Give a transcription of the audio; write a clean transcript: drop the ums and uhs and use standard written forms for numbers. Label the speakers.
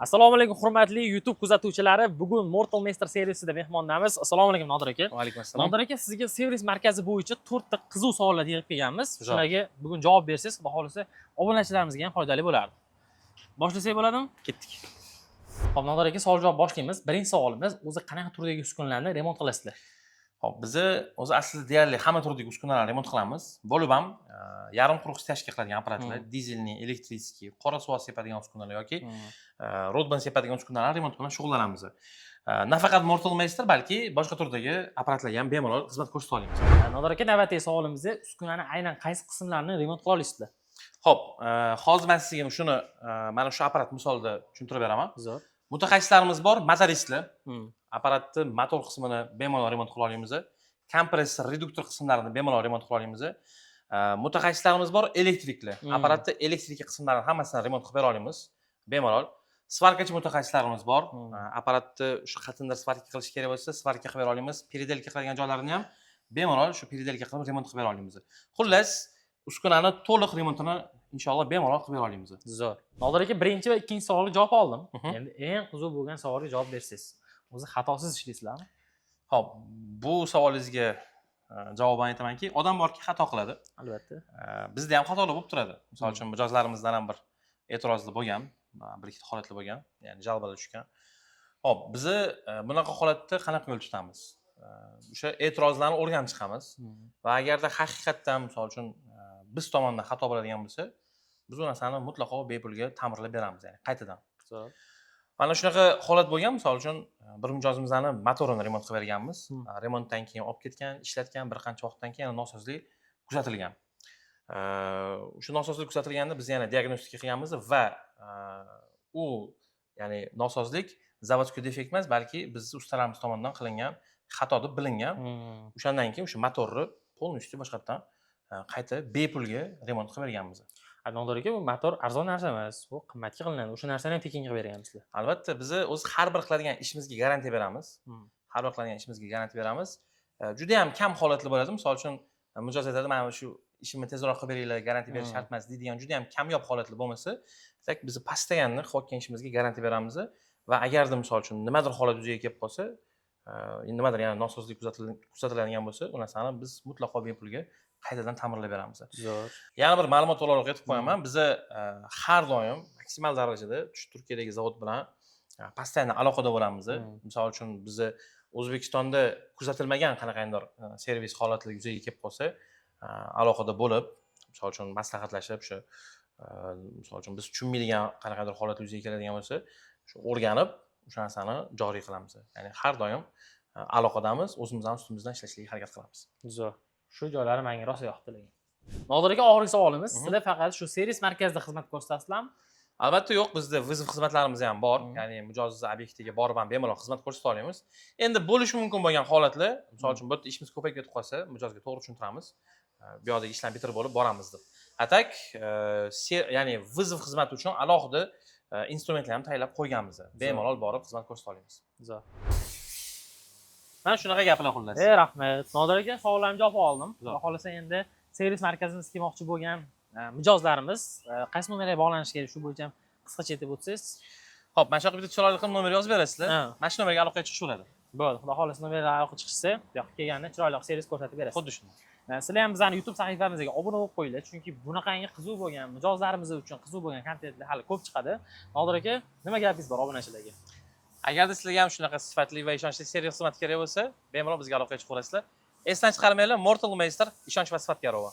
Speaker 1: Assalomu alaykum hurmatli YouTube kuzatuvchilari. Bugun Mortal Master servisida mehmondamiz. Assalomu alaykum Nodir aka.
Speaker 2: Va alaykum assalom.
Speaker 1: Nodir aka, sizga servis markazi bo'yicha 4 ta qiziq savollar yig'ib kelganmiz. Shularga bugun javob bersangiz, xudo xolisa obunachilarimizga ham foydali bo'lardi. Boshlasak bo'ladimi?
Speaker 2: Ketdik.
Speaker 1: Xo'p, Nodir aka, savol-javob boshlaymiz. Birinchi savolimiz, o'zi qanaqa turdagi uskunalarni remont qilasizlar?
Speaker 2: Hop, biz o'zi aslida deyarli hamma turdagi uskunalarni remont qilamiz. Bo'lib ham yarim quruq tashkil qiladigan apparatlar, dizelli, elektrический, qora suv sepadigan uskunalar yoki rodban sepadigan uskunalarni remont bilan shug'ullanamiz. Nafaqat Mortal Master, balki boshqa turdagi apparatlarga ham bemalol xizmat ko'rsata olamiz.
Speaker 1: Nodir aka, navbatdagi savolimizda uskunani aynan qaysi qismlarini remont qila olasizlar?
Speaker 2: Hop, hozir men sizga shuni mana shu apparat misolida tushuntirib beraman.
Speaker 1: Zo'r.
Speaker 2: Mutaxassislarimiz bor, motoristlar. Apparatni motor qismini bemalol remont qila olamiz. Kompressor, reduktor qismlarini bemalol remont qila olamiz. Mutaxassislarimiz bor, elektriklar. Apparatni elektrika qismlarini hammasini remont qilib bera olamiz bemalol. Svarkachi mutaxassislarimiz bor. Apparatni shu qatindar svarka qilish kerak bo'lsa, svarka qilib bera olamiz. Переделка qiladigan joylarini ham bemalol shu переделка qilib remont qilib bera olamiz. Xullas, uskunani to'liq remontini inshaalloh bemalol qilib bera olamiz.
Speaker 1: Zo'r. Nodir aka, birinchi va ikkinchi savolga javob oldim. Endi eng qiziq bo'lgan savolga javob bersangiz. O'zi xatosiz ishlaysizlarmi?
Speaker 2: Hop, bu savolingizga javoban aytamanki, odam borki xato qiladi.
Speaker 1: Albatta.
Speaker 2: Bizda ham xatolar bo'lib turadi. Misol uchun mijozlarimizdan ham bir e'tirozlar bo'lgan, bir ikkita holatlar bo'lgan, ya'ni jalbalar tushgan. Hop, biz bunaqa holatda qanaqa yo'l tutamiz? O'sha e'tirozlarni o'rganib chiqamiz va agarda haqiqatdan misol uchun biz tomonidan xato bo'ladigan bo'lsa, biz u narsani mutlaqo bepulga ta'mirlab beramiz, ya'ni qaytadan.
Speaker 1: Zo'r.
Speaker 2: Mana shunaqa holat bo'lgan, misol uchun bir mijozimizning motorini remont qilib berganmiz. Remontdan keyin olib ketgan, ishlatgan, bir qancha vaqtdan keyin nosozlik kuzatilgan. O'sha nosozlik kuzatilganda biz yana diagnostika qilganmiz va u ya'ni nosozlik zavodskiy defekt emas, balki bizning ustalarimiz tomonidan qilingan xato deb bilingan. O'shandan keyin o'sha motorni полностью boshqatdan qayta bepulga remont qilib berganmiz.
Speaker 1: Nodir aka, bu motor arzon narsa emas, bu qimmatga qilinadi. O'sha narsani ham tekin qilib berganmisizlar.
Speaker 2: Albatta, biz o'z har bir qiladigan ishimizga garantiya beramiz. Har bir qiladigan ishimizga garantiya beramiz. Juda ham kam holatlar bo'ladi. Misol uchun mijoz aytadi, "Mana shu ishimni tezroq qilib beringlar, garantiya berish shart emas" deydigan juda ham kamyob holatlar bo'lmasa, demak biz pastaganni qilayotgan ishimizga garantiya beramiz va agarda misol uchun nimadir holat yuzaga kelib qolsa, nimadir yana nosozlik kuzatiladigan bo'lsa, u narsani biz mutlaqo bepulga qaytadan ta'mirlab beramiz.
Speaker 1: Zo'r.
Speaker 2: Yana bir ma'lumot o'laroq aytib qo'yaman. Biz har doim maksimal darajada Turkiyadagi zavod bilan постоянно aloqada bo'lamiz. Misol uchun biz O'zbekistonda kuzatilmagan qanaqandir servis holatlar yuzaga kelib qolsa, aloqada bo'lib, misol uchun maslahatlashib, o'sha misol uchun biz tushunmaydigan qanaqadir holatlar yuzaga keladigan bo'lsa, shu o'rganib, o'sha narsani joriy qilamiz. Ya'ni har doim aloqadamiz, o'zimiz ham ustimizdan ishlashga harakat qilamiz.
Speaker 1: Zo'r. Shu joylari menga rosa yoqdi. Nodir aka, oxirgi savolimiz, sizlar faqat shu servis markazida xizmat ko'rsatasizlarmi?
Speaker 2: Albatta yo'q, bizda vizov xizmatlarimiz ham bor. Ya'ni mijoz obyektiga borib ham bemalol xizmat ko'rsata olamiz. Endi bo'lishi mumkin bo'lgan holatlar, misol uchun bu yerda ishimiz ko'payib ketib qolsa, mijozga to'g'ri tushuntiramiz. Bu yoqdagi ishlarni bitirib bo'lib boramiz deb. Atak, ya'ni vizov xizmati uchun alohida instrumentlar ham tayyorlab qo'yganmiz. Bemalol borib xizmat ko'rsata olamiz.
Speaker 1: Zo'r.
Speaker 2: Mana shunaqa gaplar xullas.
Speaker 1: Rahmat. Nodir aka, savollarimni javob oldim. Xudo xolisa endi servis markazimiz kelmoqchi bo'lgan mijozlarimiz qaysi nomerga bog'lanish kerak, shu bo'yicha ham qisqacha aytib o'tsangiz.
Speaker 2: Xo'p, mana shu yerga bitta chiroyli qilib nomer yozib berasizlar. Mana shu nomerga aloqaga chiqish bo'ladi.
Speaker 1: Bo'ldi. Xudo xolisa nomerga aloqa chiqishsa, bu yoqqa kelganda chiroyli servis ko'rsatib berasiz.
Speaker 2: Xuddi shunday.
Speaker 1: Sizlar ham bizning YouTube sahifamizga obuna bo'lib qo'yinglar, chunki bunaqangi qiziq bo'lgan mijozlarimiz uchun qiziq bo'lgan kontentlar hali ko'p chiqadi. Nodir aka, nima gapingiz bor obunachilarga?
Speaker 2: Agarda sizlarga ham shunaqa sifatli va ishonchli servis xizmat kerak bo'lsa, bemalol bizga aloqaga chiqaverasizlar. Esdan chiqarmanglar, Mortal Master ishonch va sifat garovi.